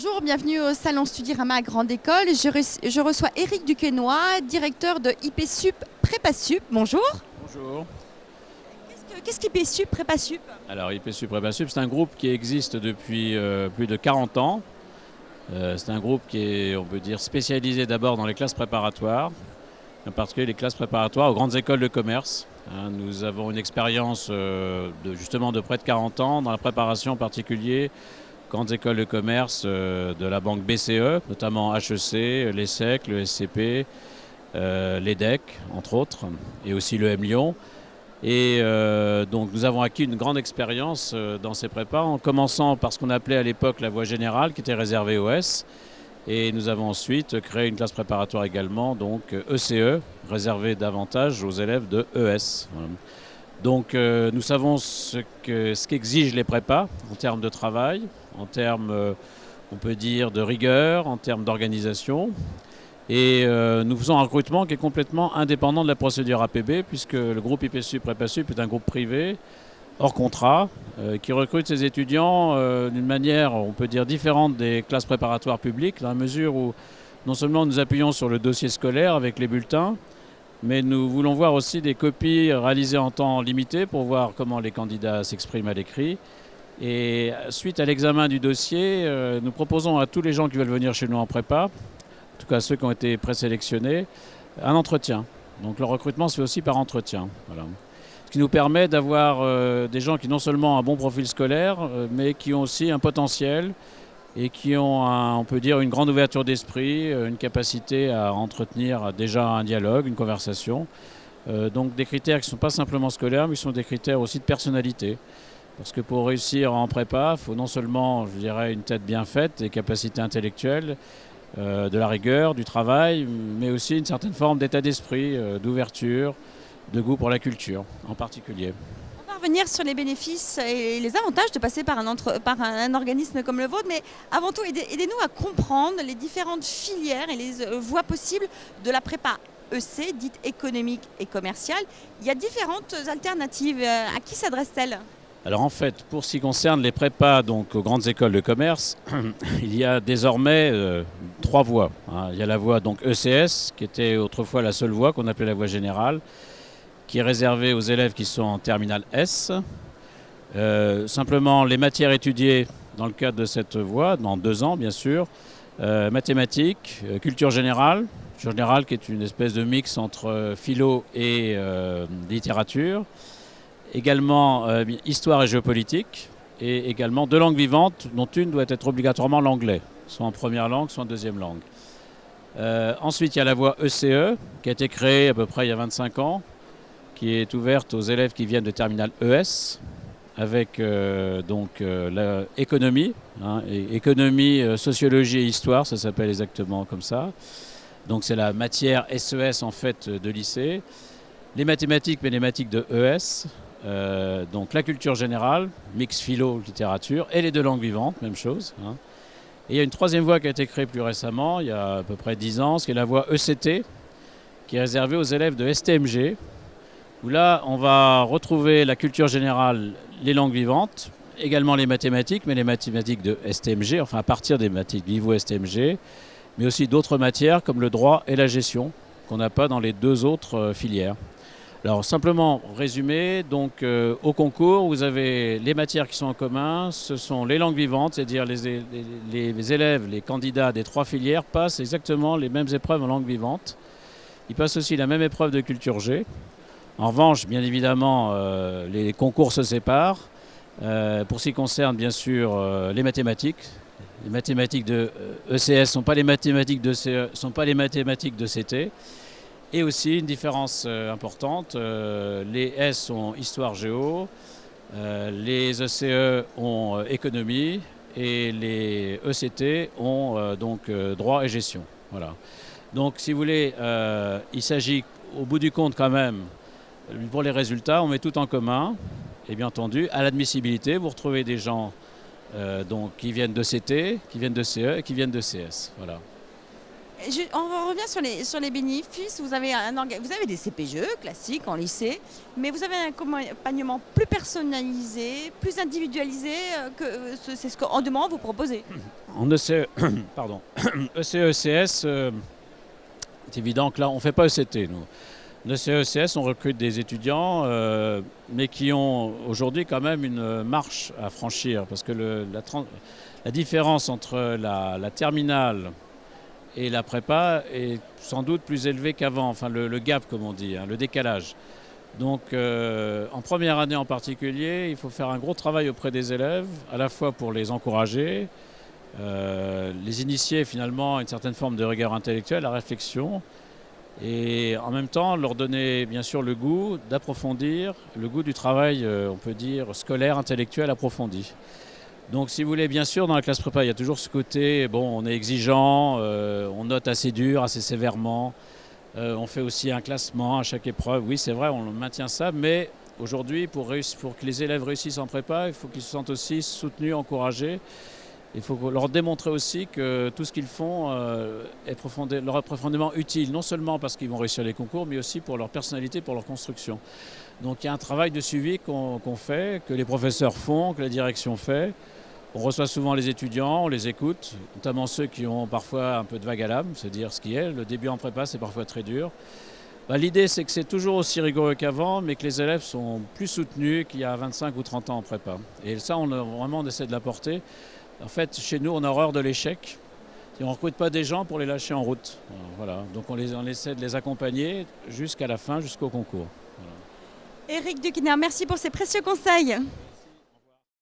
Bonjour, bienvenue au Salon Studirama Grande École. Je reçois Éric Duquesnoy, directeur de IPSUP PrépaSup. Bonjour. Bonjour. Qu'est-ce qu'IPSUP PrépaSup? Alors IPSUP PrépaSup, c'est un groupe qui existe depuis plus de 40 ans. C'est un groupe qui est, on peut dire, spécialisé d'abord dans les classes préparatoires, en particulier les classes préparatoires aux grandes écoles de commerce. Nous avons une expérience justement de près de 40 ans dans la préparation en particulier grandes écoles de commerce de la banque BCE, notamment HEC, l'ESSEC, le SCP, l'EDEC, entre autres, et aussi le M Lyon. Et donc nous avons acquis une grande expérience dans ces prépas, en commençant par ce qu'on appelait à l'époque la voie générale, qui était réservée aux S. Et nous avons ensuite créé une classe préparatoire également, donc ECE, réservée davantage aux élèves de ES. Voilà. Donc nous savons ce qu'exigent les prépas en termes de travail, en termes, on peut dire, de rigueur, en termes d'organisation. Et nous faisons un recrutement qui est complètement indépendant de la procédure APB, puisque le groupe IPSUP PrépaSup est un groupe privé, hors contrat, qui recrute ses étudiants d'une manière, on peut dire, différente des classes préparatoires publiques, dans la mesure où non seulement nous appuyons sur le dossier scolaire avec les bulletins, mais nous voulons voir aussi des copies réalisées en temps limité pour voir comment les candidats s'expriment à l'écrit. Et suite à l'examen du dossier, nous proposons à tous les gens qui veulent venir chez nous en prépa, en tout cas ceux qui ont été présélectionnés, un entretien. Donc le recrutement se fait aussi par entretien. Voilà. Ce qui nous permet d'avoir des gens qui non seulement ont un bon profil scolaire, mais qui ont aussi un potentiel et qui ont, on peut dire, une grande ouverture d'esprit, une capacité à entretenir déjà un dialogue, une conversation. Donc des critères qui ne sont pas simplement scolaires, mais qui sont des critères aussi de personnalité. Parce que pour réussir en prépa, il faut non seulement, je dirais, une tête bien faite, des capacités intellectuelles, de la rigueur, du travail, mais aussi une certaine forme d'état d'esprit, d'ouverture, de goût pour la culture en particulier. On va revenir sur les bénéfices et les avantages de passer par un organisme comme le vôtre, mais avant tout, aidez-nous à comprendre les différentes filières et les voies possibles de la prépa EC, dite économique et commerciale. Il y a différentes alternatives. À qui s'adressent-elles? Alors en fait, pour ce qui concerne les prépas donc, aux grandes écoles de commerce, il y a désormais trois voies. Il y a la voie donc, ECS, qui était autrefois la seule voie qu'on appelait la voie générale, qui est réservée aux élèves qui sont en terminale S. Simplement, les matières étudiées dans le cadre de cette voie, dans 2 ans bien sûr, mathématiques, culture générale qui est une espèce de mix entre philo et littérature, également histoire et géopolitique, et également 2 langues vivantes, dont une doit être obligatoirement l'anglais, soit en première langue, soit en deuxième langue. Ensuite, il y a la voie ECE, qui a été créée à peu près il y a 25 ans, qui est ouverte aux élèves qui viennent de terminale ES, avec l'économie, économie, sociologie et histoire, ça s'appelle exactement comme ça. Donc c'est la matière SES en fait de lycée. Les mathématiques, mais les mathématiques de ES, donc la culture générale, mix philo, littérature, et les 2 langues vivantes, même chose. Et il y a une troisième voie qui a été créée plus récemment, il y a à peu près 10 ans, qui est la voie ECT, qui est réservée aux élèves de STMG, où là, on va retrouver la culture générale, les langues vivantes, également les mathématiques, mais les mathématiques de STMG, enfin à partir des mathématiques niveau STMG, mais aussi d'autres matières comme le droit et la gestion, qu'on n'a pas dans les 2 autres filières. Alors simplement résumé, donc au concours, vous avez les matières qui sont en commun, ce sont les langues vivantes, c'est-à-dire les élèves, les candidats des 3 filières passent exactement les mêmes épreuves en langue vivante. Ils passent aussi la même épreuve de culture G. En revanche, bien évidemment, les concours se séparent. Pour ce qui concerne, bien sûr, les mathématiques de ECS ne sont pas les mathématiques de CE, sont pas les mathématiques de CT. Et aussi une différence importante, les S ont histoire géo, les ECE ont économie et les ECT ont donc droit et gestion. Voilà. Donc si vous voulez, il s'agit au bout du compte quand même, pour les résultats, on met tout en commun. Et bien entendu, à l'admissibilité, vous retrouvez des gens donc, qui viennent de CT, qui viennent de CE et qui viennent de CS. Voilà. On revient sur les bénéfices. Vous avez, vous avez des CPGE classiques en lycée, mais vous avez un accompagnement plus personnalisé, plus individualisé c'est ce qu'en demande vous proposez. En ECE, pardon, ECE, ECS, c'est évident que là, on ne fait pas ECT, nous. En ECE, ECS, on recrute des étudiants, mais qui ont aujourd'hui quand même une marche à franchir, parce que la différence entre la terminale et la prépa est sans doute plus élevée qu'avant, enfin le gap comme on dit, hein, le décalage. Donc en première année en particulier, il faut faire un gros travail auprès des élèves, à la fois pour les encourager, les initier finalement à une certaine forme de rigueur intellectuelle, à la réflexion, et en même temps leur donner bien sûr le goût d'approfondir, le goût du travail, on peut dire, scolaire, intellectuel approfondi. Donc si vous voulez, bien sûr, dans la classe prépa, il y a toujours ce côté, bon, on est exigeant, on note assez dur, assez sévèrement, on fait aussi un classement à chaque épreuve. Oui, c'est vrai, on maintient ça, mais aujourd'hui, pour que les élèves réussissent en prépa, il faut qu'ils se sentent aussi soutenus, encouragés. Il faut leur démontrer aussi que tout ce qu'ils font leur est profondément utile, non seulement parce qu'ils vont réussir les concours, mais aussi pour leur personnalité, pour leur construction. Donc il y a un travail de suivi qu'on fait, que les professeurs font, que la direction fait. On reçoit souvent les étudiants, on les écoute, notamment ceux qui ont parfois un peu de vague à l'âme, c'est dire ce qui est. Le début en prépa, c'est parfois très dur. L'idée, c'est que c'est toujours aussi rigoureux qu'avant, mais que les élèves sont plus soutenus qu'il y a 25 ou 30 ans en prépa. Et ça, on essaie de l'apporter. En fait, chez nous, on a horreur de l'échec. On ne recrute pas des gens pour les lâcher en route. Voilà. Donc on essaie de les accompagner jusqu'à la fin, jusqu'au concours. Voilà. Éric Duquesnoy, merci pour ces précieux conseils.